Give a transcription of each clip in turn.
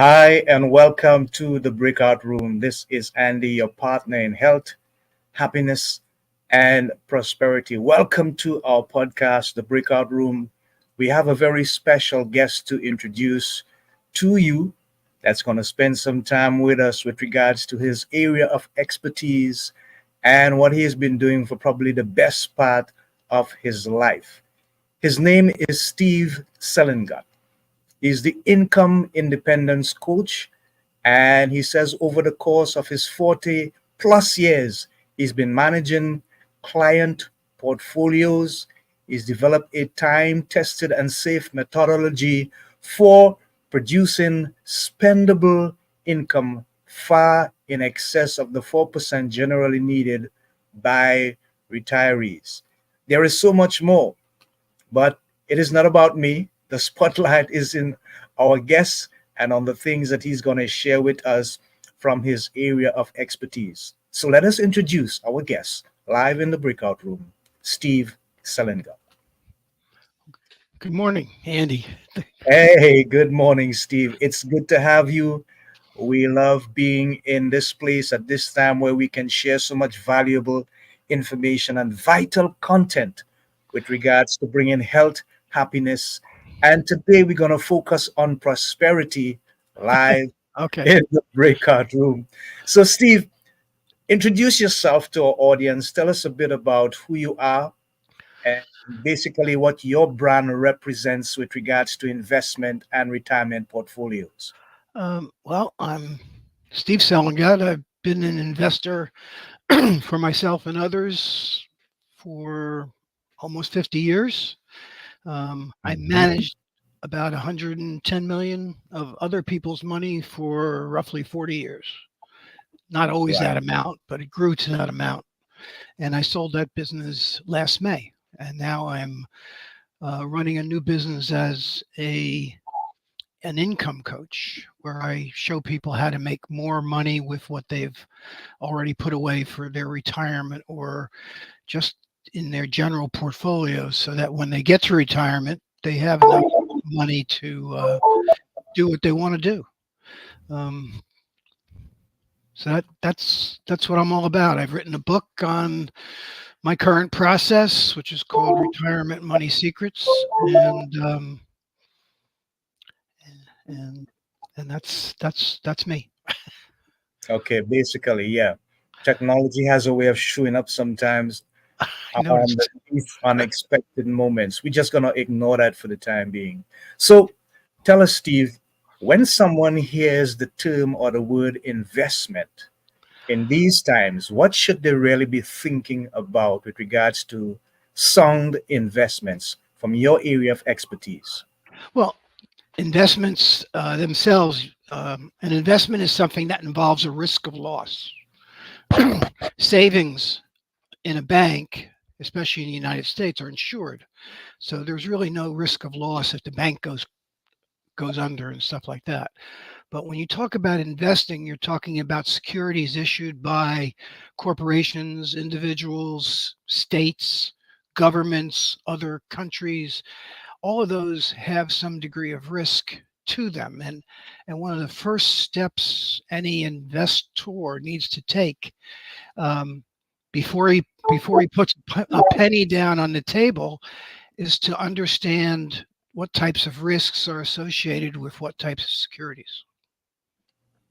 Hi, and welcome to the Breakout Room. This is Andy, your partner in health, happiness, and prosperity. Welcome to our podcast, The Breakout Room. We have a very special guest to introduce to you that's going to spend some time with us with regards to his area of expertise and what he has been doing for probably the best part of his life. His name is Steve Selengut. He's the income independence coach. And he says over the course of his 40 plus years, he's been managing client portfolios. He's developed a time tested and safe methodology for producing spendable income far in excess of the 4% generally needed by retirees. There is so much more, but it is not about me. The spotlight is in our guest and on the things that he's going to share with us from his area of expertise. So let us introduce our guest live in the breakout room, Steve Selengut. Good morning, Andy. Hey, good morning, Steve. It's good to have you. We love being in this place at this time where we can share so much valuable information and vital content with regards to bringing health, happiness, and today we're going to focus on prosperity live Okay. in the breakout room. So, Steve, introduce yourself to our audience. Tell us a bit about who you are and basically what your brand represents with regards to investment and retirement portfolios. Well, I'm Steve Selengut. I've been an investor for myself and others for almost 50 years. I Mhm. managed about 110 million of other people's money for roughly 40 years. Not always Right. that amount, but it grew to that amount. And I sold that business last May. And now I'm running a new business as a an income coach where I show people how to make more money with what they've already put away for their retirement or just in their general portfolios so that when they get to retirement, they have enough money to do what they want to do. Um, so that's what I'm all about. I've written a book on my current process, which is called Retirement Money Secrets, and and that's me. Okay, basically, yeah. Technology has a way of showing up sometimes I on the noticed. least unexpected moments. We're just going to ignore that for the time being. So tell us, Steve, when someone hears the term or the word investment in these times, what should they really be thinking about with regards to sound investments from your area of expertise? Well, investments themselves, an investment is something that involves a risk of loss. Savings in a bank, especially in the United States, are insured, so there's really no risk of loss if the bank goes under and stuff like that. But when you talk about investing, you're talking about securities issued by corporations, individuals, states, governments, other countries. All of those have some degree of risk to them. And one of the first steps any investor needs to take um, before he puts a penny down on the table is to understand what types of risks are associated with what types of securities.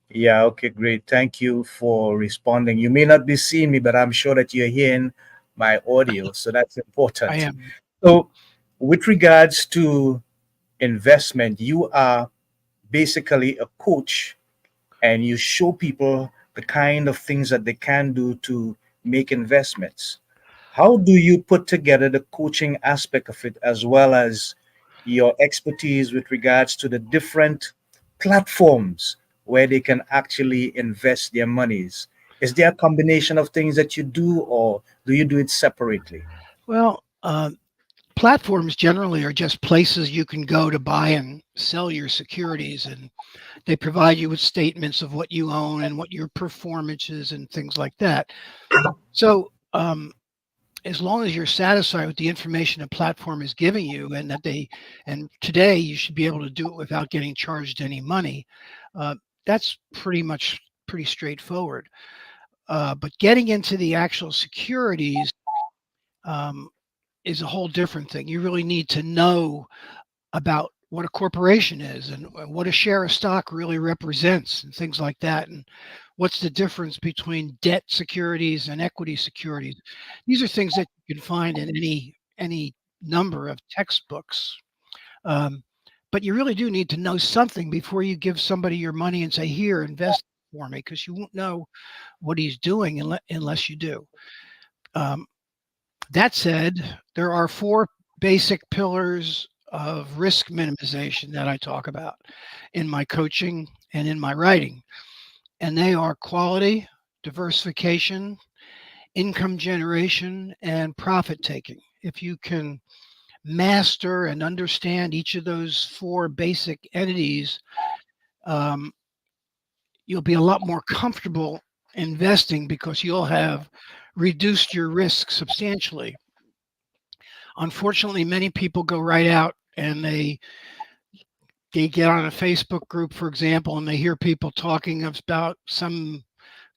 Yeah, okay, great. Thank you for responding. You may not be seeing me, but I'm sure that you're hearing my audio, so that's I important. am. So, with regards to investment, you are basically a coach and you show people the kind of things that they can do to make investments. How do you put together the coaching aspect of it as well as your expertise with regards to the different platforms where they can actually invest their monies? Is there a combination of things that you do, or do you do it separately? Well, platforms generally are just places you can go to buy and sell your securities, and they provide you with statements of what you own and what your performance is and things like that. So, as long as you're satisfied with the information a platform is giving you, and today you should be able to do it without getting charged any money. Uh, that's pretty straightforward. But getting into the actual securities um, is a whole different thing. You really need to know about what a corporation is and what a share of stock really represents and things like that. And what's the difference between debt securities and equity securities? These are things that you can find in any number of textbooks. Um, but you really do need to know something before you give somebody your money and say, "Here, invest for me," because you won't know what he's doing unless you do. Um, that said, there are four basic pillars of risk minimization that I talk about in my coaching and in my writing, and they are quality, diversification, income generation, and profit taking. If you can master and understand each of those four basic entities, um, you'll be a lot more comfortable investing because you'll have reduced your risk substantially. Unfortunately, many people go right out and they get on a Facebook group, for example, and they hear people talking about some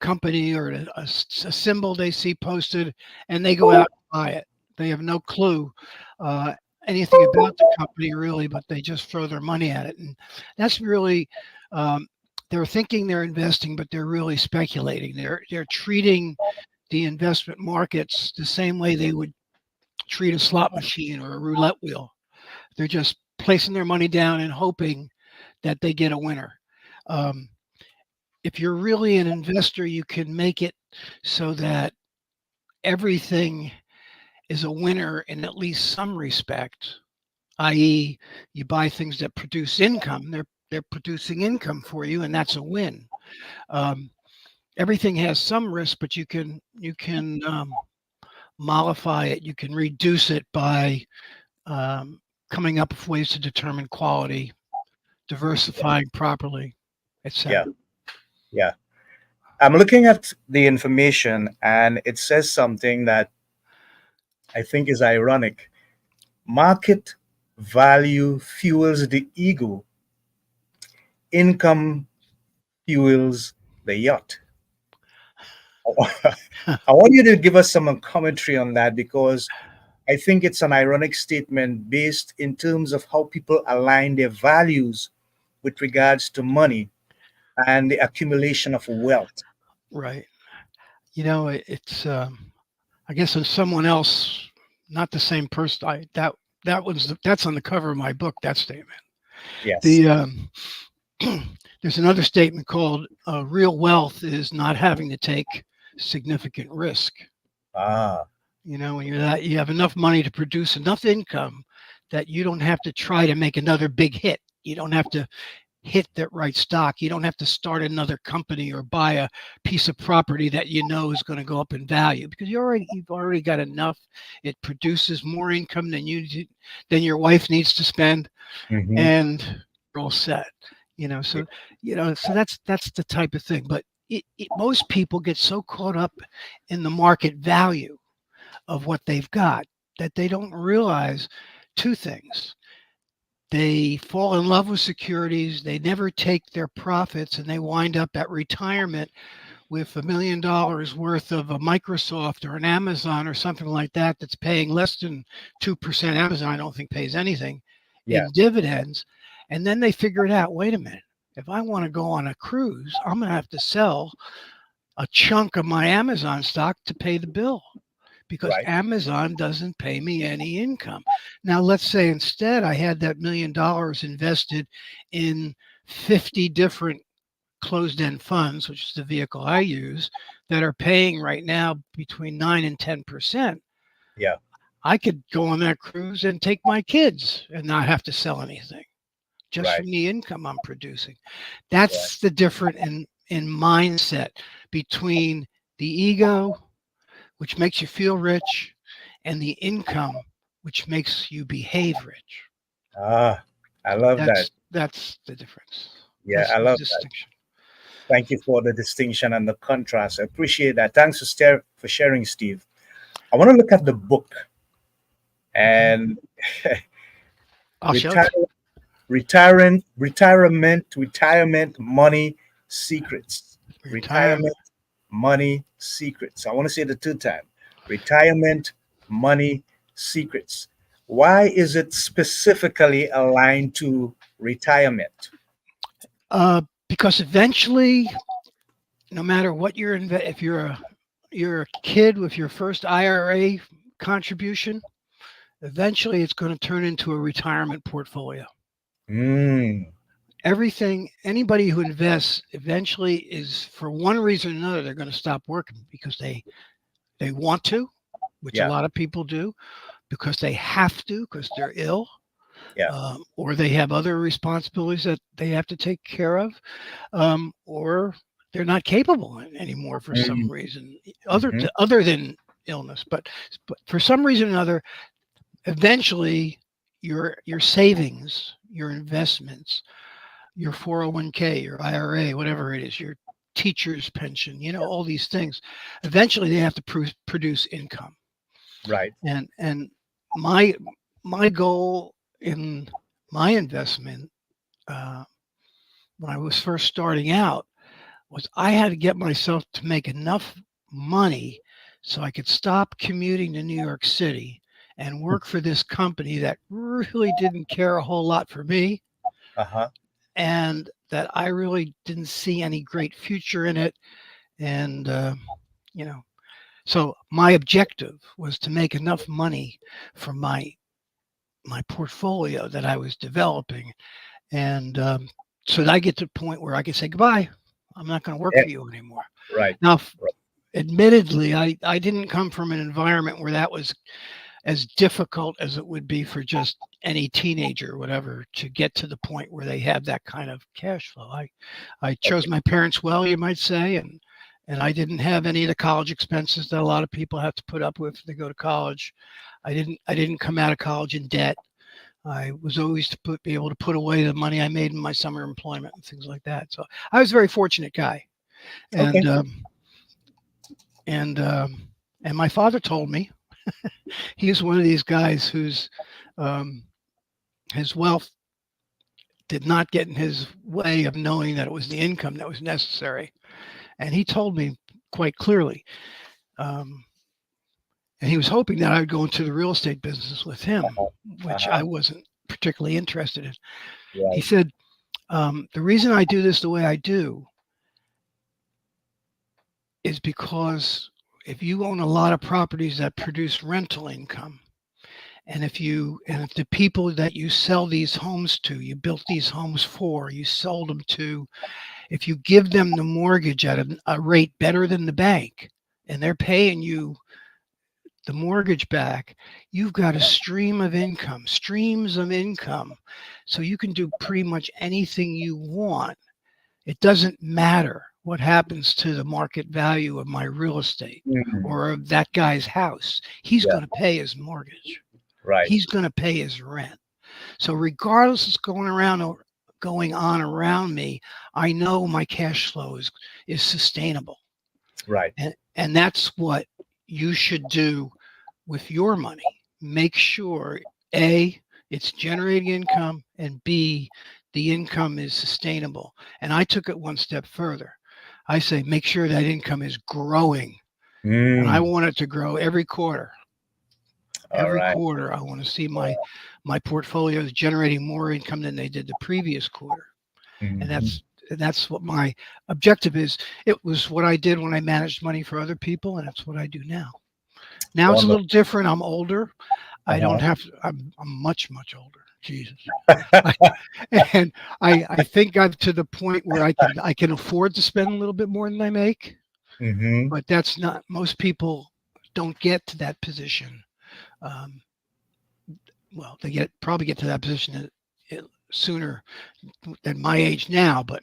company or a symbol they see posted, and they go out and buy it. They have no clue uh, anything about the company really, but they just throw their money at it, and that's really um, they're thinking they're investing, but they're really speculating. They're treating the investment markets the same way they would treat a slot machine or a roulette wheel. They're just placing their money down and hoping that they get a winner. Um, if you're really an investor, you can make it so that everything is a winner in at least some respect, i.e., you buy things that produce income. They're producing income for you, and that's a win. Um, everything has some risk, but you can mollify it. You can reduce it by um, coming up with ways to determine quality, diversifying properly, Yeah, etc. yeah. I'm looking at the information and it says something that I think is ironic. Market value fuels the ego, income fuels the yacht. I want you to give us some commentary on that because I think it's an ironic statement based in terms of how people align their values with regards to money and the accumulation of wealth. Right. It's I guess it's someone else, not the same person. That's on the cover of my book. That statement. Yes. The there's another statement called "Real wealth is not having to take significant risk." Ah, When you have enough money to produce enough income that you don't have to try to make another big hit. You don't have to hit that right stock. You don't have to start another company or buy a piece of property that you know is going to go up in value because you've already got enough. It produces more income than your wife needs to spend, hmm, and you're all set. So that's the type of thing. But most people get so caught up in the market value of what they've got that they don't realize two things. They fall in love with securities. They never take their profits and they wind up at retirement with $1 million worth of a Microsoft or an Amazon or something like that that's paying less than 2%. Amazon, I don't think, pays anything yeah, in dividends. And then they figure it out. Wait a minute. If I want to go on a cruise, I'm going to have to sell a chunk of my Amazon stock to pay the bill because right. Amazon doesn't pay me any income. Now, let's say instead I had that $1 million invested in 50 different closed end funds, which is the vehicle I use, that are paying right now between 9 and 10%. Yeah, I could go on that cruise and take my kids and not have to sell anything just right, from the income I'm producing. right. That's the difference in mindset between the ego, which makes you feel rich, and the income, which makes you behave rich. Ah, I love that. That's the difference. Yeah, That's I the love that. distinction. Thank you for the distinction and the contrast. I appreciate that. Thanks for sharing, Steve. I want to look at the book Okay, and I'll the show it to title. retirement money secrets. Retirement. Retirement money secrets. I want to say the two time. Retirement money secrets. Why is it specifically aligned to retirement? Because eventually, no matter what if you're a kid with your first IRA contribution, eventually it's going to turn into a retirement portfolio. Mm, Everything, anybody who invests eventually is, for one reason or another, they're going to stop working because they want to, which a yeah, lot of people do, because they have to, because they're ill, yeah. or they have other responsibilities that they have to take care of, or they're not capable anymore for some Mm, reason mhm. other than illness. But for some reason or another, eventually your savings, your investments, your 401k, your IRA, whatever it is, your teacher's pension, all these things, eventually they have to produce income. Right. And my my goal in my investment, uh, when I was first starting out, was I had to get myself to make enough money so I could stop commuting to New York City and work for this company that really didn't care a whole lot for me, Uh-huh. and that I really didn't see any great future in it. And, you know, so my objective was to make enough money from my portfolio that I was developing, and so that I get to the point where I can say goodbye. I'm not going to work Yeah, for you anymore. right. Now, Right. admittedly, I didn't come from an environment where that was as difficult as it would be for just any teenager or whatever to get to the point where they have that kind of cash flow. I chose Okay. my parents well, you might say, and I didn't have any of the college expenses that a lot of people have to put up with if they go to college. I didn't come out of college in debt. I was always be able to put away the money I made in my summer employment and things like that. So I was a very fortunate guy, and Okay. and um, and my father told me he was one of these guys whose um, his wealth did not get in his way of knowing that it was the income that was necessary, and he told me quite clearly. Um, and he was hoping that I would go into the real estate business with him, Uh-huh. which I Uh-huh. wasn't particularly interested in. He Right. said, the reason I do this the way I do is because if you own a lot of properties that produce rental income, and if the people that you sell these homes to, you built these homes for, you sold them to, if you give them the mortgage at a rate better than the bank, and they're paying you the mortgage back, you've got a streams of income. So you can do pretty much anything you want. It doesn't matter what happens to the market value of my real estate Mm, or of that guy's house. He's yeah. going to pay his mortgage. Right. He's going to pay his rent. So regardless what's going on around me, I know my cash flow is sustainable. Right. And that's what you should do with your money. Make sure A, it's generating income, and B, the income is sustainable. And I took it one step further. I say make sure that income is growing, and I Mm, want it to grow every quarter. all Every right. quarter, I want to see my portfolios generating more income than they did the previous quarter, and Mhm. that's what my objective is. It was what I did when I managed money for other people, and it's what I do now. Now it's a Wonderful. little different. I'm older. I don't Uh-huh. have to. I'm much older. Jesus, I, and I think I'm to the point where I can afford to spend a little bit more than I make, Mm-hmm. but that's not most people don't get to that position. Um, well, they probably get to that position sooner than my age now, but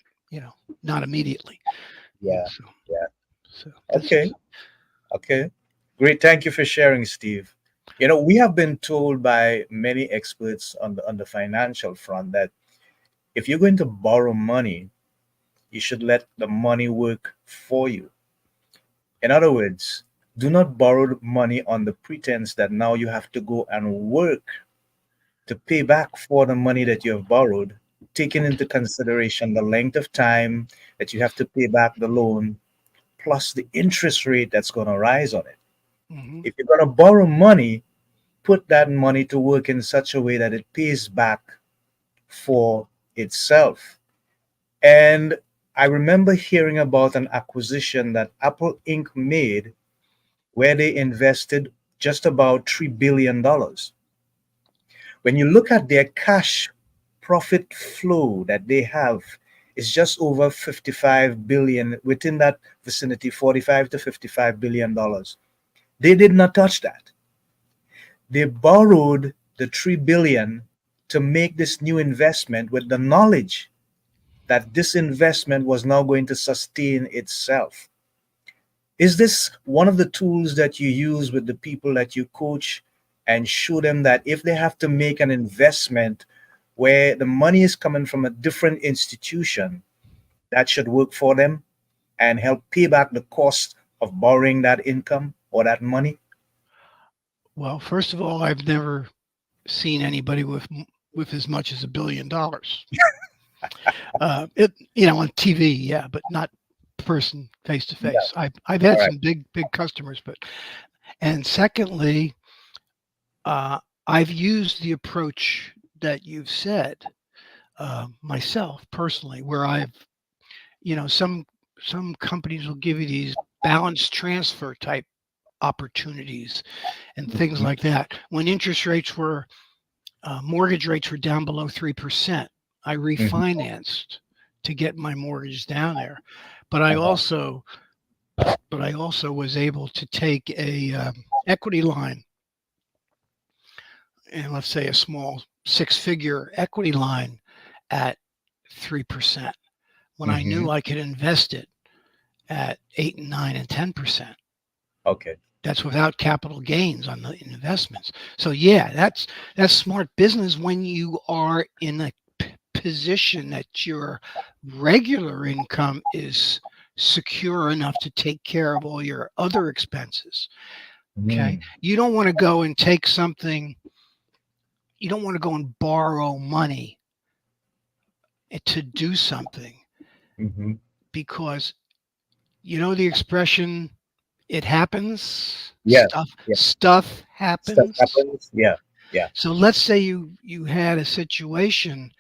not immediately. Yeah. So, Yeah. so this Okay. is Okay. Great. Thank you for sharing, Steve. We have been told by many experts on the financial front that if you're going to borrow money, you should let the money work for you. In other words, do not borrow money on the pretense that now you have to go and work to pay back for the money that you have borrowed, taking into consideration the length of time that you have to pay back the loan, plus the interest rate that's going to rise on it. Hmm. If you're going to borrow money, put that money to work in such a way that it pays back for itself. And I remember hearing about an acquisition that Apple Inc. made where they invested just about $3 billion. When you look at their cash profit flow that they have, it's just over 55 billion, within that vicinity, 45 to 55 billion dollars. They did not touch that. They borrowed the 3 billion to make this new investment with the knowledge that this investment was now going to sustain itself. Is this one of the tools that you use with the people that you coach and show them that if they have to make an investment where the money is coming from a different institution, that should work for them and help pay back the cost of borrowing that income or that money? Well, first of all, I've never seen anybody with as much as $1 billion. On TV, yeah, but not person face to Yeah, face. I've had correct. some big customers, but and secondly, I've used the approach that you've said myself personally, where I've some companies will give you these balance transfer type opportunities and things Mhm, like that. When interest rates were mortgage rates were down below 3%, I mhm, refinanced to get my mortgage down there. But I uh-huh, also but I also was able to take a equity line, and let's say a small six-figure equity line at 3% when I mhm. knew I could invest it at 8 and 9 and 10%. Okay. That's without capital gains on the investments. So yeah, that's smart business when you are in a position that your regular income is secure enough to take care of all your other expenses. Okay. Mm, You don't want to go and take something, you don't want to go and borrow money to do something mhm. because you know the expression, it happens, Yeah, yeah. stuff Stuff happens. happens. Yeah, yeah. So let's say you had a situation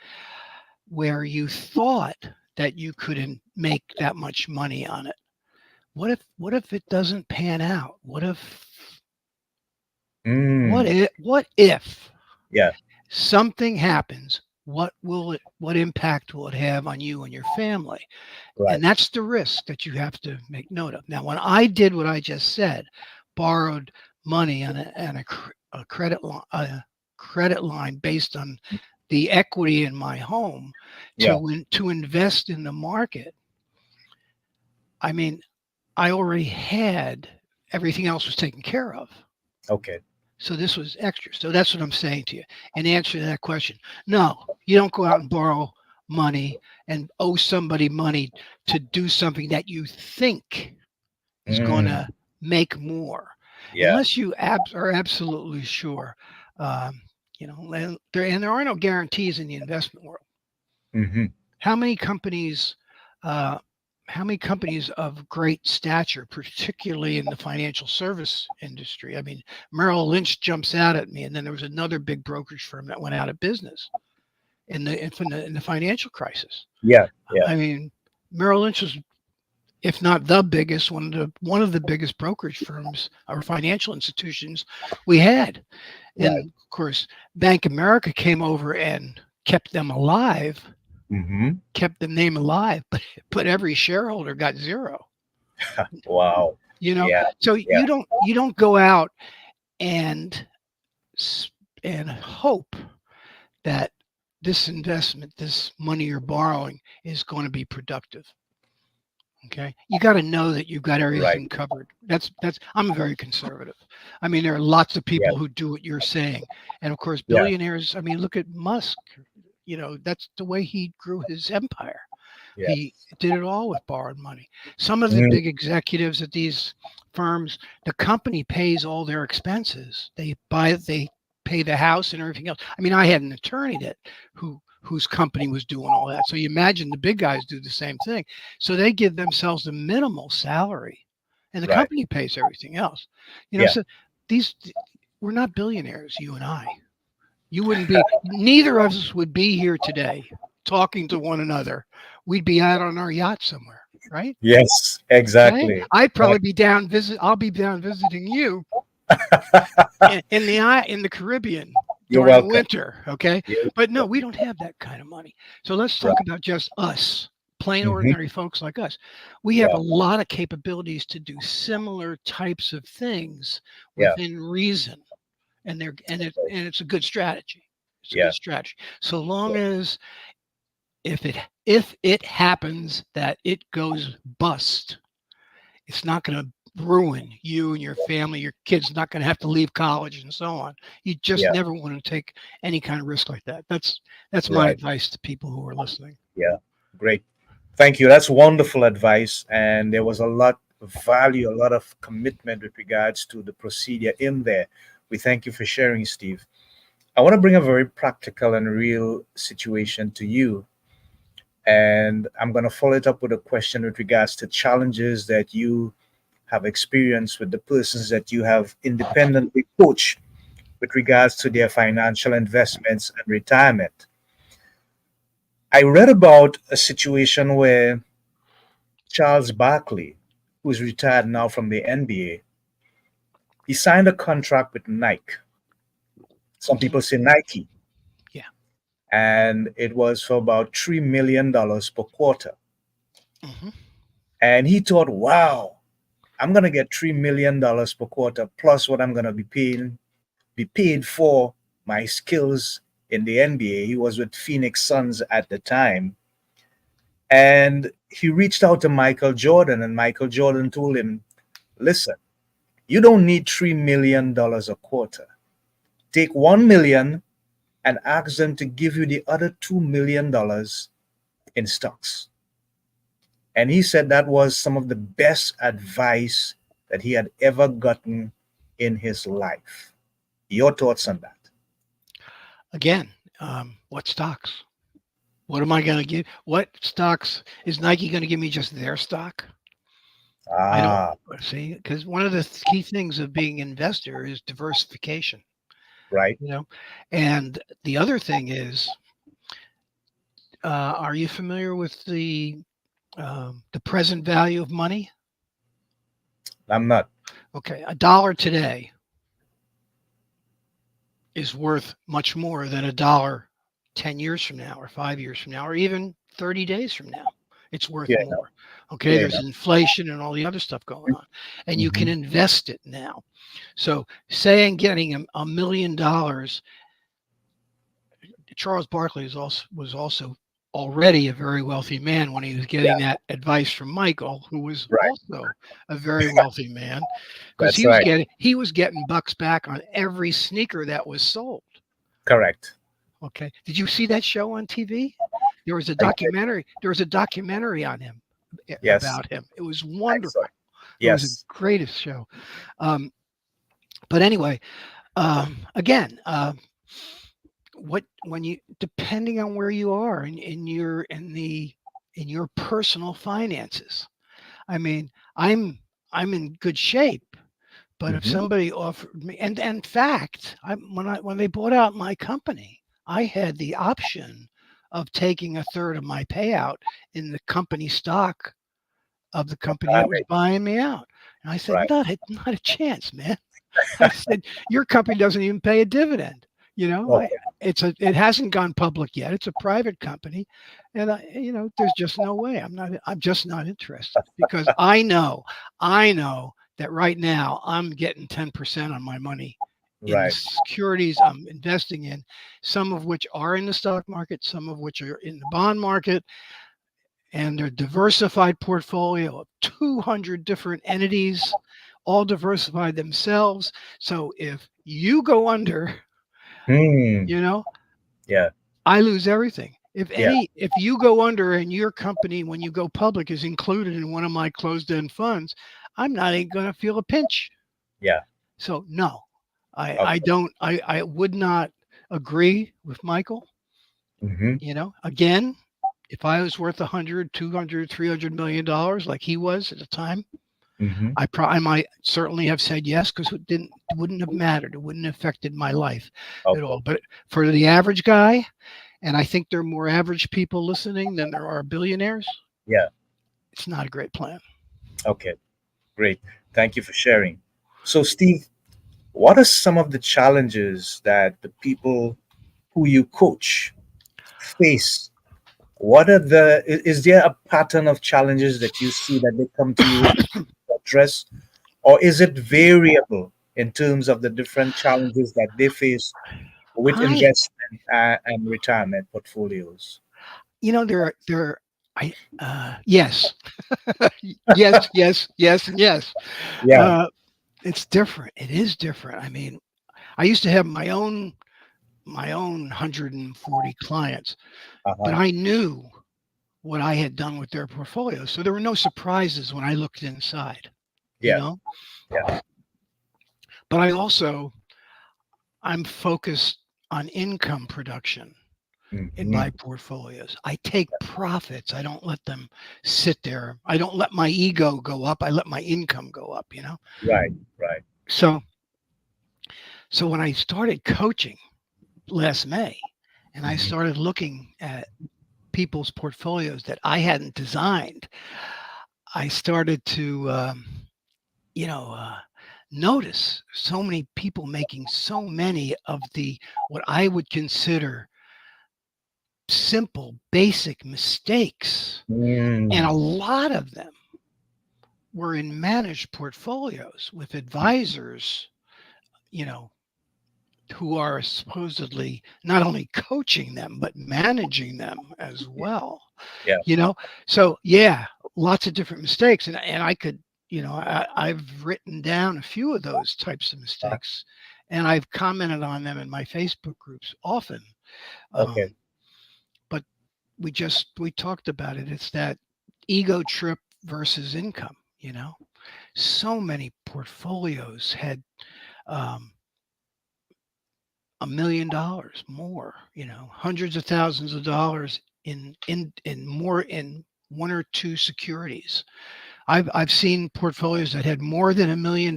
where you thought that you couldn't make that much money on it. What if it doesn't pan out? Mm, What if yeah, something happens? What impact will it have on you and your family? right. And that's the risk that you have to make note of. Now, when I did what I just said, borrowed money a credit line based on the equity in my home Yeah, to invest in the market. I mean, I already had everything else was taken care of. okay. So this was extra. So that's what I'm saying to you. In answer to that question, no, you don't go out and borrow money and owe somebody money to do something that you think is going Mm, to make more, yeah. unless you are absolutely sure. Um, and there are no guarantees in the investment world. Hmm. How many companies? Uh, how many companies of great stature, particularly in the financial service industry? I mean, Merrill Lynch jumps out at me, and then there was another big brokerage firm that went out of business in the financial crisis. Yeah, yeah. I mean, Merrill Lynch was, if not the biggest, one of the biggest brokerage firms or financial institutions we had. Right. And of course, Bank America came over and kept them alive, Hmm. kept the name alive, but every shareholder got zero. Wow. You know, Yeah, so yeah. you don't go out and hope that this investment, this money you're borrowing, is going to be productive. Okay, you got to know that you've got Right. everything covered. That's I'm very conservative. I mean, there are lots of Yeah, people who do what you're saying, and of course, yeah. billionaires. I mean, look at Musk. That's the way he grew his empire. He Yes. did it all with borrowed money. Some of the Mm, big executives at these firms, the company pays all their expenses. They pay the house and everything else. I mean, I had an attorney whose company was doing all that. So you imagine the big guys do the same thing. So they give themselves a minimal salary, and the Right. company pays everything else. Yeah. So these we're not billionaires, you and I. You wouldn't be. Neither of us would be here today talking to one another. We'd be out on our yacht somewhere, right? Yes, Okay. exactly. I'd probably be down visit. I'll be down visiting you in the Caribbean You're during the welcome. winter. Okay. You're But no, welcome. we don't have that kind of money. So let's Right. talk about just us, plain Hmm. ordinary folks like us. We have a Yeah. lot of capabilities to do similar types of things Yeah. within reason, and it's a good strategy. It's a Yeah. good strategy. So long as if it happens that it goes bust, it's not going to ruin you and your family. Your kids not going to have to leave college and so on. You just Yeah. never want to take any kind of risk like that. That's my Right. advice to people who are listening. Yeah. Great. Thank you. That's wonderful advice. And there was a lot of value, a lot of commitment with regards to the procedure in there. We thank you for sharing, Steve. I want to bring a very practical and real situation to you. And I'm going to follow it up with a question with regards to challenges that you have experienced with the persons that you have independently coached with regards to their financial investments and retirement. I read about a situation where Charles Barkley, who's retired now from the NBA, he signed a contract with Nike. Some Hmm. people say Nike, Yeah. and it was for about $3 million per quarter. Hmm. And he thought, wow, I'm gonna get $3 million per quarter plus what I'm gonna be paid for my skills in the NBA. He was with Phoenix Suns at the time. And he reached out to Michael Jordan, and Michael Jordan told him, listen, you don't need $3 million a quarter. Take 1 million and ask them to give you the other $2 million in stocks. And he said that was some of the best advice that he had ever gotten in his life. Your thoughts on that? Again, what stocks? What am I going to give? What stocks is Nike going to give me? Just their stock? I don't Ah, see, because one of the key things of being an investor is diversification. right. You know, and the other thing is, are you familiar with the present value of money? I'm not. Okay, a dollar today is worth much more than a dollar 10 years from now, or 5 years from now, or even 30 days from now. It's worth Yeah, no. more. Okay, Yeah, there's no. inflation and all the other stuff going on, and you can Hmm. invest it now. So, saying getting $1 million, Charles Barkley was also already a very wealthy man when he was getting Yeah, that advice from Michael, who was right. also a very wealthy man, because That's he was right. getting bucks back on every sneaker that was sold. Correct. Okay, did you see that show on TV? There was a I did. documentary. There was a documentary on him, Yes, about him. It was I saw it. wonderful. It was the Yes. greatest show. Um, but anyway, again, what when you depending on where you are in your personal finances. I mean, I'm in good shape, but if Hmm. somebody offered me, and in fact, when they bought out my company, I had the option of taking a third of my payout in the company stock of the company that was Right. buying me out. And I said, Right. not a chance, man. I said, your company doesn't even pay a dividend. You know, Okay. it hasn't gone public yet. It's a private company, and there's just no way. I'm just not interested, because I know that right now I'm getting 10% on my money in the Right. securities I'm investing in, some of which are in the stock market, some of which are in the bond market, and their diversified portfolio of 200 different entities, all diversified themselves. So if you go under, Hmm. you know, Yeah. I lose everything. Yeah. If you go under and your company, when you go public, is included in one of my closed end funds, I'm not even going to feel a pinch. Yeah. So no, I Okay. don't I would not agree with Michael. Mm-hmm. Again, if I was worth 100, 200, 300 million dollars like he was at the time, Mm-hmm. I might certainly have said yes because it wouldn't have mattered. It wouldn't have affected my life at Okay. all. But for the average guy, and I think there are more average people listening than there are billionaires, Yeah. it's not a great plan. Okay. Great. Thank you for sharing. So, Steve, what are some of the challenges that the people who you coach face? What are is there a pattern of challenges that you see that they come to you to address, or is it variable in terms of the different challenges that they face with I, investment and retirement portfolios? there, I, yes, yes, yes, yes, and yes. Yeah. Uh, it's different. It is different. I mean, I used to have my own 140 clients, but Uh-huh. I knew what I had done with their portfolios. So there were no surprises when I looked inside, you Yeah. know. Yeah. But I'm focused on income production in Hmm. my portfolios. I take profits. I don't let them sit there. I don't let my ego go up. I let my income go up. Right. Right. So so when I started coaching last May and I Hmm. started looking at people's portfolios that I hadn't designed, I started to you know, notice so many people making so many of the what I would consider simple, basic mistakes. And a Mm. lot of them were in managed portfolios with advisors, you know, who are supposedly not only coaching them, but managing them as well. Yeah. You know, so yeah, lots of different mistakes. And I could, I've written down a few of those types of Uh, mistakes and I've commented on them in my Facebook groups often. okay. But we talked about it. It's that ego trip versus income. So many portfolios had um, $1 million more, hundreds of thousands of dollars in more in one or two securities. I've seen portfolios that had more than $1 million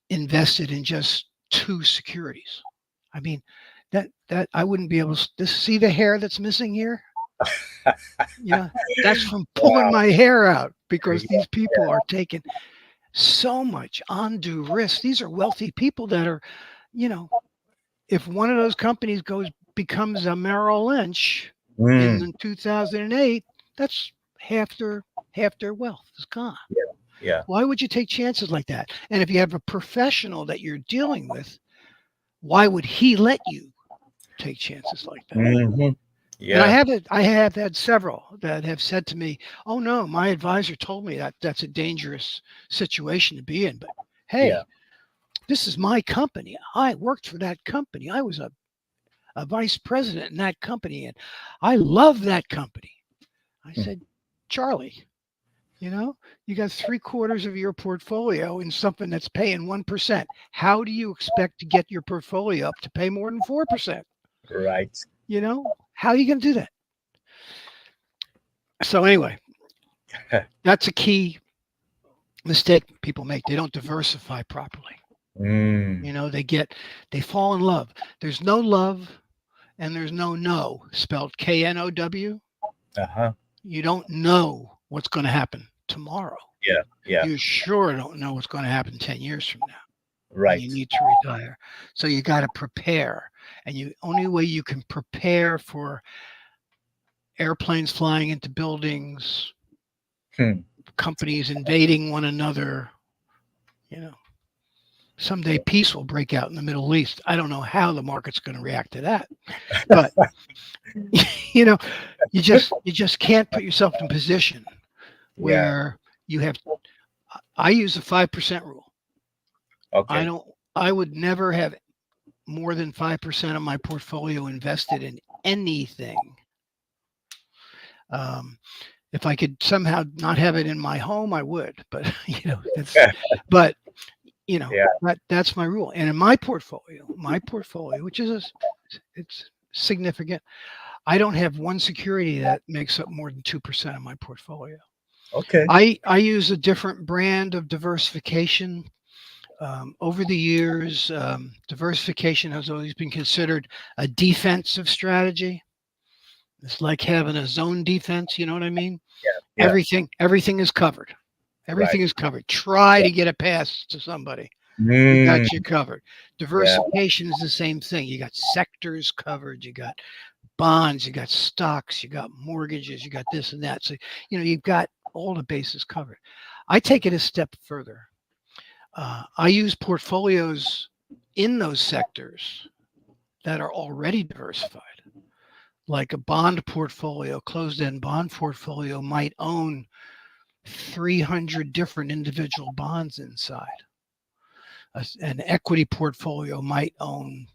invested in just two securities. I mean, that I wouldn't be able to see the hair that's missing here. That's from pulling Wow. my hair out because Yeah. these people are taking so much undue risk. These are wealthy people that are, you know, if one of those companies becomes a Merrill Lynch Mm. in 2008, that's half their wealth is gone. Yeah. Yeah. Why would you take chances like that? And if you have a professional that you're dealing with, why would he let you take chances like that? Hmm. And I Yeah. have it. I have had several that have said to me, "Oh no, my advisor told me that that's a dangerous situation to be in." But Yeah. hey, this is my company. I worked for that company. I was a vice president in that company, and I love that company. I Mm. said, Charlie, you know, you got 3/4 of your portfolio in something that's paying 1%. How do you expect to get your portfolio up to pay more than 4%? Right. How are you going to do that? So anyway, that's a key mistake people make. They don't diversify properly. Mm. They fall in love. There's no love and there's no spelled KNOW. Uh-huh. You don't know what's going to happen tomorrow. Yeah. Yeah. You sure don't know what's going to happen 10 years from now when you Right. need to retire. So you got to prepare. And the only way you can prepare for airplanes flying into buildings, Hmm. companies invading one another, you know, someday peace will break out in the Middle East. I don't know how the market's going to react to that. But you know, you just can't put yourself in a position Yeah. where you have I use the 5% rule. I Okay. don't I would never have more than 5% of my portfolio invested in anything. Um, if I could somehow not have it in my home, I would. But that's but Yeah. That's my rule. And in my portfolio, which is it's significant, I don't have one security that makes up more than 2% of my portfolio. Okay. I use a different brand of diversification. Over the years, diversification has always been considered a defensive strategy. It's like having a zone defense. You know what I mean? Yeah. Everything is covered. Right. Everything is covered. Try Yeah. to get a pass to somebody. We Mm, got you covered. yeah. Diversification is the same thing. You got sectors covered. You got bonds. You got stocks. You got mortgages. You got this and that. So you've got all the bases covered. I take it a step further. I use portfolios in those sectors that are already diversified. Like a bond portfolio, closed end bond portfolio might own 300 different individual bonds inside. An equity portfolio might own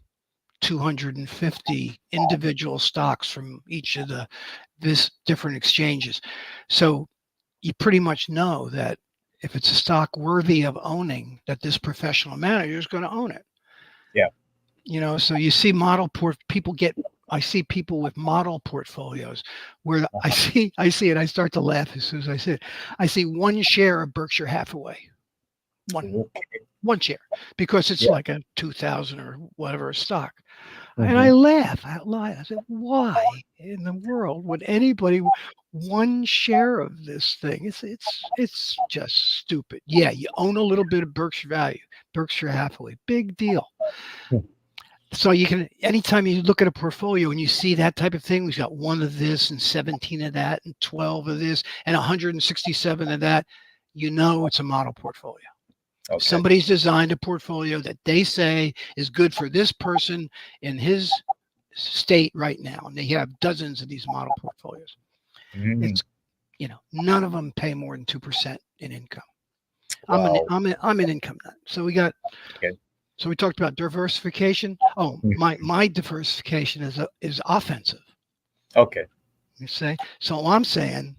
250 individual stocks from each of this different exchanges. So you pretty much know that if it's a stock worthy of owning, that this professional manager is going to own it. Yeah. So you see I see people with model portfolios where I see it. I start to laugh as soon as I see it. I see one share of Berkshire Hathaway, one Okay. one share, because it's Yeah. like a 2000 or whatever stock. And Hmm. I laugh out loud. I said, why in the world would anybody one share of this thing? It's just stupid. Yeah, you own a little bit of Berkshire Hathaway, big deal. So you can, anytime you look at a portfolio and you see that type of thing, we've got one of this and 17 of that and 12 of this and 167 of that, it's a model portfolio. Okay. Somebody's designed a portfolio that they say is good for this person in his state right now. And they have dozens of these model portfolios. Mm, It's, none of them pay more than 2% in income. I'm an, wow. I'm, a, I'm an income nut. Okay. So we talked about diversification. Oh, Mm, my diversification is offensive. okay. You say. So I'm saying,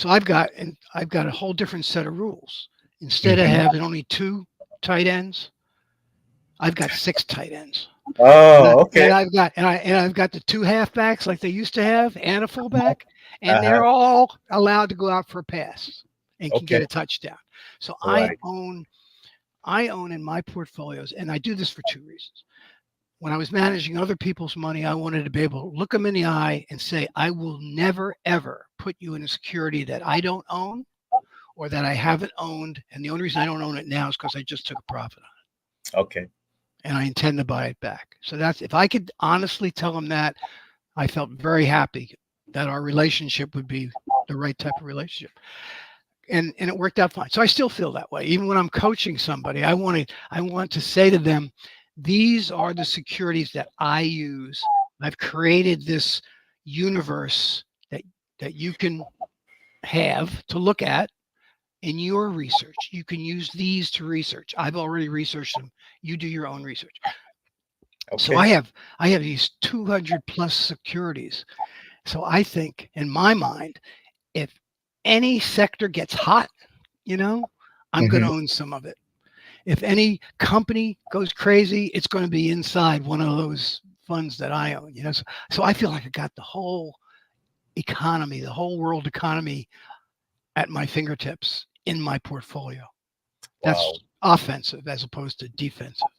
I've got a whole different set of rules. Instead of Hmm. having only two tight ends, I've got six tight ends. And, I, Oh, okay. and I've got and I've got the two halfbacks like they used to have and a fullback, and Uh-huh. they're all allowed to go out for a pass and can get Okay. a touchdown. So Right. I own in my portfolios, and I do this for two reasons. When I was managing other people's money, I wanted to be able to look them in the eye and say, I will never ever put you in a security that I don't own or that I haven't owned. And the only reason I don't own it now is because I just took a profit on Okay. it and I intend to buy it back. So that's, if I could honestly tell them that, I felt very happy that our relationship would be the right type of relationship. And it worked out fine. So I still feel that way. Even when I'm coaching somebody, I want to say to them, these are the securities that I use. I've created this universe that you can have to look at in your research. You can use these to research. I've already researched them. You do your own research. So Okay. I have these 200 plus securities. So I think in my mind, if any sector gets hot, you know, I'm going Hmm. to own some of it. If any company goes crazy, it's going to be inside one of those funds that I own. So I feel like I got the whole economy, the whole world economy at my fingertips in my portfolio. Wow. That's offensive as opposed to defensive.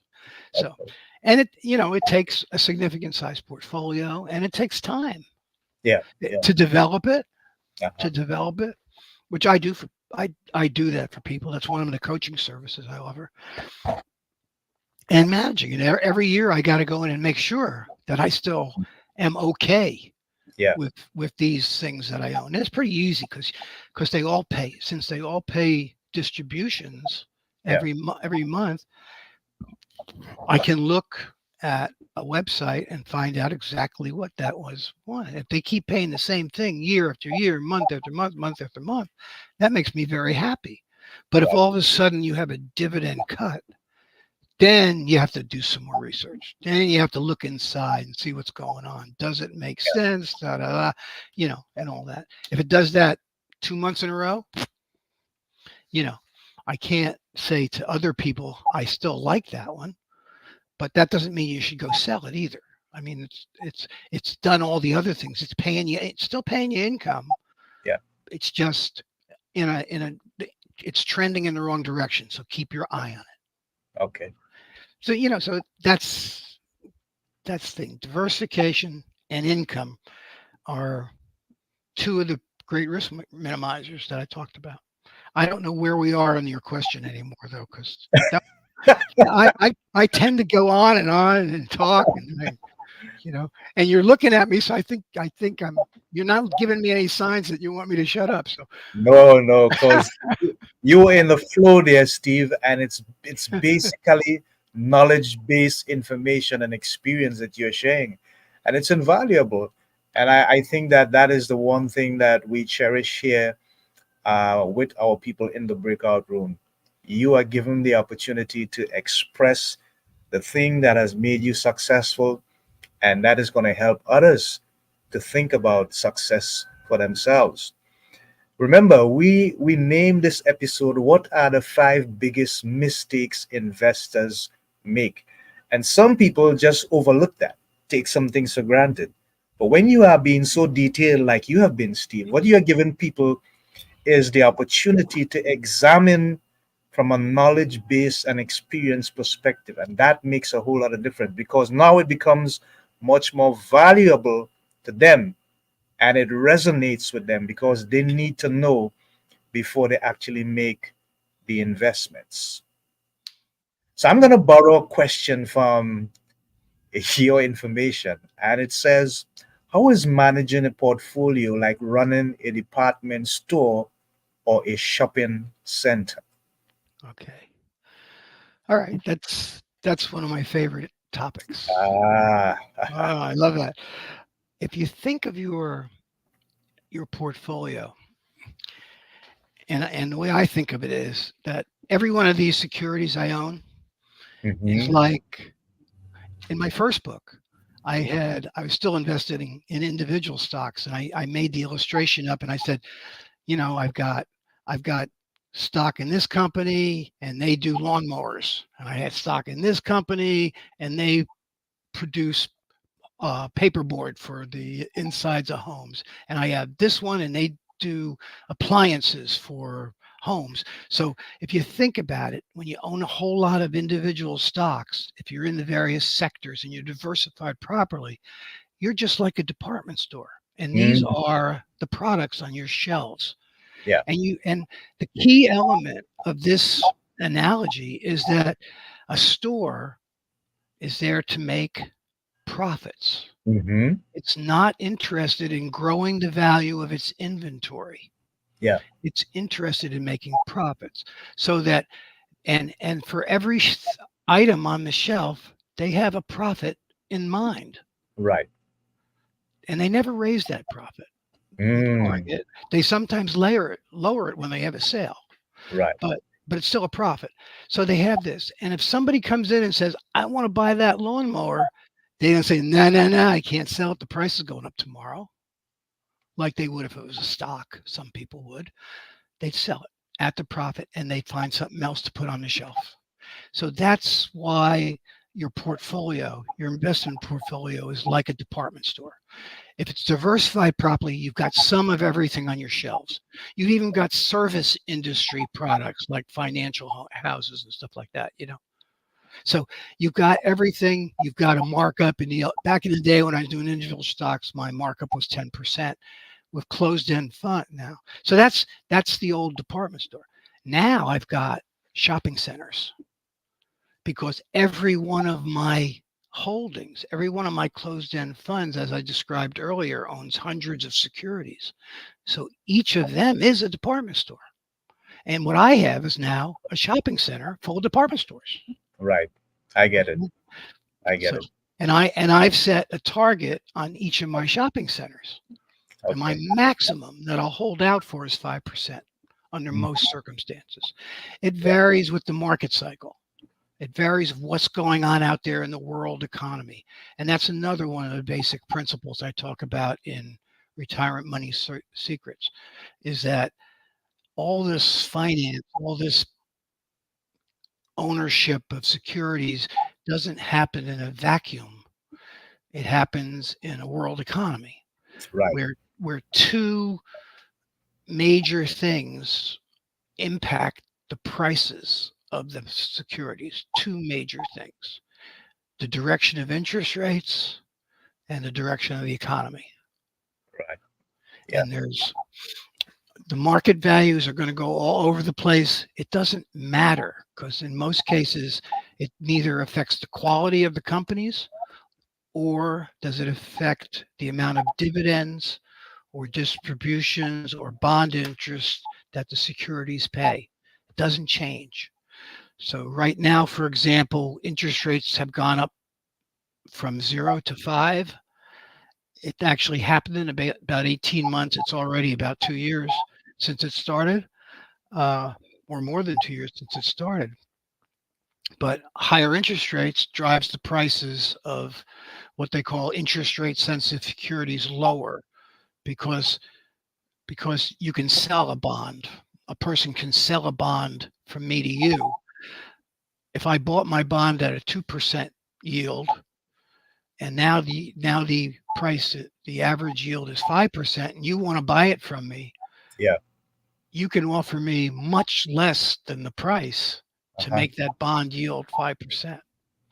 So, Okay. and it takes a significant size portfolio and it takes time Yeah. Yeah. to develop it, Uh-huh. to develop it, which I do I do that for people. That's one of the coaching services I offer. And managing it every year, I got to go in and make sure that I still am okay Yeah. with these things that I own. And it's pretty easy because they all pay, since they all pay distributions Yeah. every month. I can look at a website and find out exactly what that was. One, if they keep paying the same thing year after year, month after month, month after month, that makes me very happy. But if Right. all of a sudden you have a dividend cut, then you have to do some more research. Then you have to look inside and see what's going on. Does it make sense? Da, da, da, and all that. If it does that 2 months in a row, you know, I can't say to other people, I still like that one, but that doesn't mean you should go sell it either. I mean, it's done all the other things. It's paying you. It's still paying you income. Yeah. It's just in a it's trending in the wrong direction. So keep your eye on it. Okay. So so that's the thing. Diversification and income are two of the great risk minimizers that I talked about. I don't know where we are in your question anymore, though, because I tend to go on and talk, and you're looking at me, so I think you're not giving me any signs that you want me to shut up. So No, no, because you were in the flow there, Steve, and it's basically knowledge-based information and experience that you're sharing, and it's invaluable. And I think that that is the one thing that we cherish here with our people in the breakout room. You are given the opportunity to express the thing that has made you successful, and that is going to help others to think about success for themselves. Remember, we named this episode "What are the five biggest mistakes investors make?" And some people just overlook that, take some things for granted. But when you are being so detailed like you have been, Steve, what you are giving people is the opportunity to examine from a knowledge based and experience perspective. And that makes a whole lot of difference because now it becomes much more valuable to them and it resonates with them because they need to know before they actually make the investments. So I'm going to borrow a question from your information, and it says, how is managing a portfolio like running a department store or a shopping center? okay, all right, that's one of my favorite topics. Ah, I love that. If you think of your portfolio, and the way I think of it is that every one of these securities I own is hmm, like in my first book. I was still invested in individual stocks, and I made the illustration up, and I said, I've got stock in this company, and they do lawnmowers, and I had stock in this company, and they produce paperboard for the insides of homes. And I have this one, and they do appliances for homes. So if you think about it, when you own a whole lot of individual stocks, if you're in the various sectors and you're diversified properly, you're just like a department store. And these mm, are the products on your shelves. yeah, And the key element of this analogy is that a store is there to make profits. hmm, It's not interested in growing the value of its inventory. yeah, It's interested in making profits. So that and for every item on the shelf, they have a profit in mind. right, And they never raise that profit mm, target. They sometimes lower it when they have a sale, right, but it's still a profit. So they have this. And if somebody comes in and says, I want to buy that lawnmower, they don't say, no, no, no, I can't sell it. The price is going up tomorrow, like they would if it was a stock. Some people would. They'd sell it at the profit and they'd find something else to put on the shelf. So that's why your investment portfolio is like a department store. If it's diversified properly, you've got some of everything on your shelves. You've even got service industry products like financial houses and stuff like that. So you've got everything. You've got a markup. Back in the day when I was doing individual stocks, my markup was 10% with closed-end fund now. So that's the old department store. Now I've got shopping centers because every one of my holdings, every one of my closed end funds, as I described earlier, owns hundreds of securities. So each of them is a department store. And what I have is now a shopping center full of department stores. right. I get it. Mhm. I get So it. I've set a target on each of my shopping centers. And my Okay. maximum that I'll hold out for is 5% under Mm, most circumstances. It yeah. varies with the market cycle. It varies of what's going on out there in the world economy. And that's another one of the basic principles I talk about in Retirement Money Secrets is that all this finance, all this ownership of securities doesn't happen in a vacuum. It happens in a world economy Right. where two major things impact the prices of the securities. Two major things: the direction of interest rates and the direction of the economy. Right. Yeah. And there's the market values are going to go all over the place. It doesn't matter because in most cases, it neither affects the quality of the companies or does it affect the amount of dividends or distributions or bond interest that the securities pay. It doesn't change. So right now, for example, interest rates have gone up from 0 to 5. It actually happened in about 18 months. It's already about 2 years since it started, or more than 2 years since it started. But higher interest rates drives the prices of what they call interest rate sensitive securities lower because you can sell a bond. A person can sell a bond from me to you. If I bought my bond at a 2% yield, and now the price, the average yield is 5%, and you want to buy it from me, Yeah. you can offer me much less than the price to Uh-huh. make that bond yield 5%,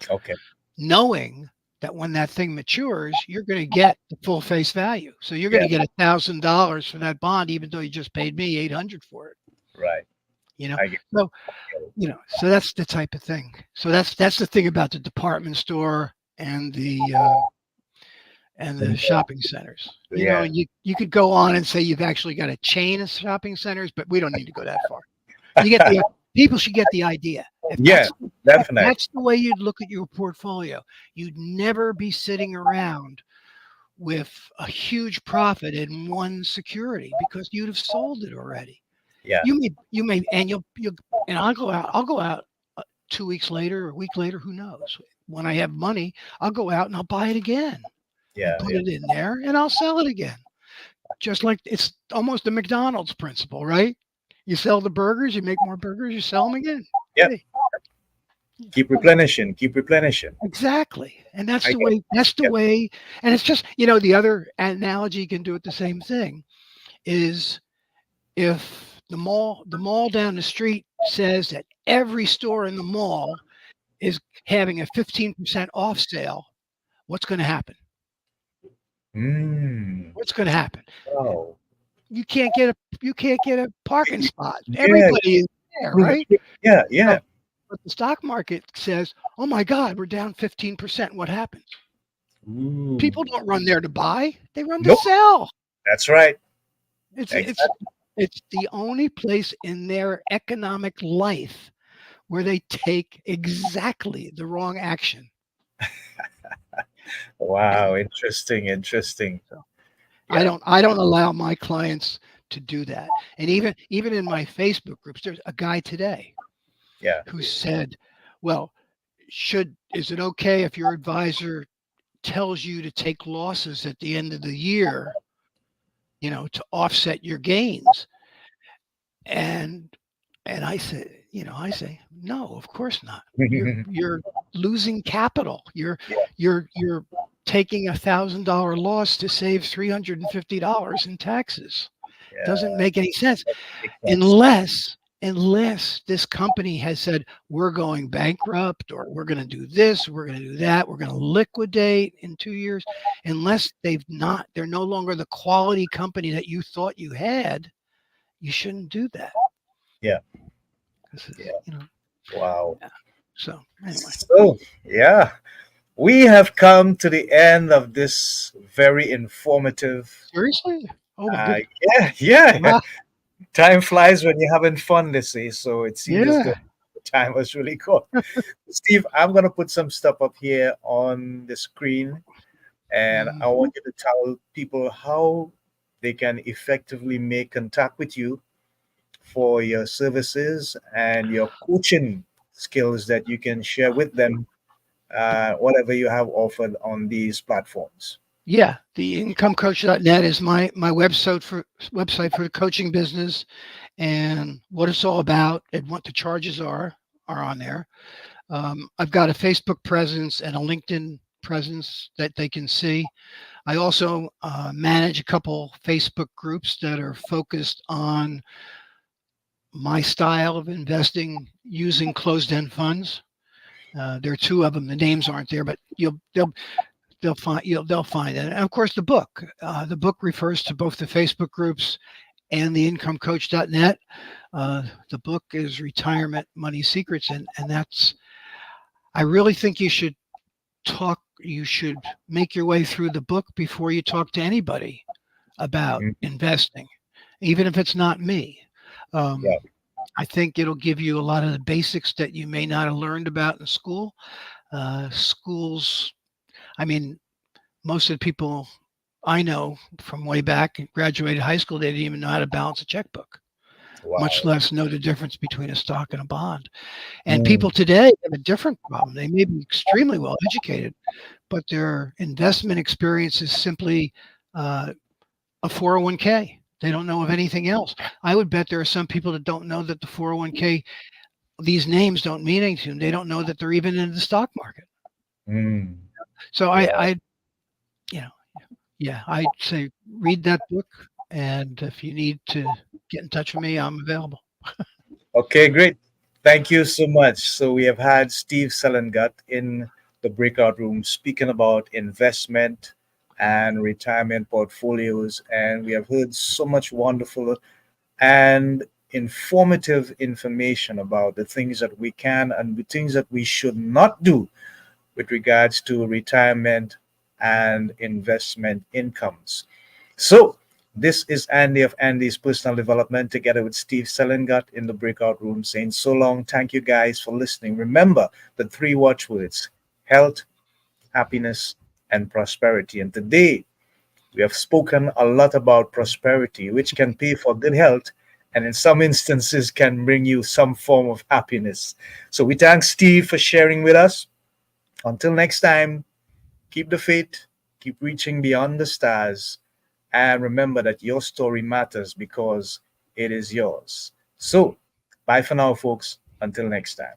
Okay. knowing that when that thing matures, you're going to get the full face value. So you're going Yeah. to get $1,000 for that bond, even though you just paid me 800 for it. Right. You know, I get so it. so that's the type of thing. So that's the thing about the department store and the And, shopping centers. yeah. And you could go on and say you've actually got a chain of shopping centers, but we don't need to go that far. You get the people should get the idea. If Yeah. Definitely. that's the way you'd look at your portfolio, you'd never be sitting around with a huge profit in one security because you'd have sold it already. Yeah. You may, and you'll, and I'll go out 2 weeks later, a week later, who knows? When I have money, I'll go out and I'll buy it again and Yeah. put Yeah. it in there and I'll sell it again. Just like it's almost the McDonald's principle, right? You sell the burgers, you make more burgers, you sell them again. Yep. Hey, Keep replenishing. Keep replenishing. exactly. And that's I the get. way, Yep. and it's just, the other analogy you can do it the same thing is if the mall down the street says that every store in the mall is having a 15% off sale, what's going to happen? Mm. What's going to happen? Oh. You can't get a parking spot. Yeah. Everybody is there, True. right? Yeah. Yeah. So, but the stock market says, "Oh my God, we're down 15%." What happens? People Ooh. don't run there to buy; they run to Nope. sell. That's right. It's it's Exactly. it's the only place in their economic life where they take exactly the wrong action. Wow. And Interesting. Interesting. so I Yeah. don't I don't allow my clients to do that. And even in my Facebook groups, there's a guy today Yeah. who said, "Well, is it okay if your advisor tells you to take losses at the end of the year, to offset your gains?" And I say, no, of course not. You're losing capital. Yeah. You're taking $1,000 loss to save $350 in taxes. Doesn't Yeah. make any sense Makes sense. unless this company has said we're going bankrupt or we're going to do this, we're going to do that, we're going to liquidate in 2 years. Unless they're no longer the quality company that you thought you had, you shouldn't do that. Yeah. This is, Yeah. Wow. yeah. So anyway, So, yeah, we have come to the end of this very informative. seriously? Oh my Uh, goodness! yeah, yeah. Wow. Time flies when you're having fun, they say. So it seems as though Yeah. the time was really good. Steve, I'm going to put some stuff up here on the screen, and I Mm, want you to tell people how they can effectively make contact with you for your services and your coaching skills that you can share with them, whatever you have offered on these platforms. yeah. The incomecoach.net is my website for the coaching business and what it's all about and what the charges are. are on there. I've got a Facebook presence and a LinkedIn presence that they can see. I also manage a couple Facebook groups that are focused on my style of investing using closed-end funds. There are two of them. The names aren't there, but they'll find it. And of course, the book. The book refers to both the Facebook groups and the IncomeCoach.net. The book is Retirement Money Secrets, and that's. I really think you should talk. You should make your way through the book before you talk to anybody about Mhm. investing, even if it's not me. Yeah. Um, I think it'll give you a lot of the basics that you may not have learned about in school. Schools, I mean, most of the people I know from way back graduated high school, they didn't even know how to balance a checkbook, much Wow. less know the difference between a stock and a bond. And people Mm, today have a different problem. They may be extremely well educated, but their investment experience is simply uh, a 401k. They don't know of anything else. I would bet there are some people that don't know that the 401k, these names don't mean anything to them. They don't know that they're even in the stock market. mm, So yeah. you know, yeah, I'd say read that book. And if you need to get in touch with me, I'm available. Okay, great. Thank you so much. So we have had Steve Selengut in the breakout room speaking about investment and retirement portfolios, and we have heard so much wonderful and informative information about the things that we can and the things that we should not do with regards to retirement and investment incomes. So, this is Andy of Andy's Personal Development together with Steve Selengut in the breakout room saying so long. Thank you guys for listening. Remember the three watchwords: health, happiness, and prosperity. And today we have spoken a lot about prosperity, which can pay for good health and in some instances can bring you some form of happiness. So we thank Steve for sharing with us. Until next time, keep the faith, keep reaching beyond the stars, and remember that your story matters because it is yours. So, bye for now, folks. Until next time.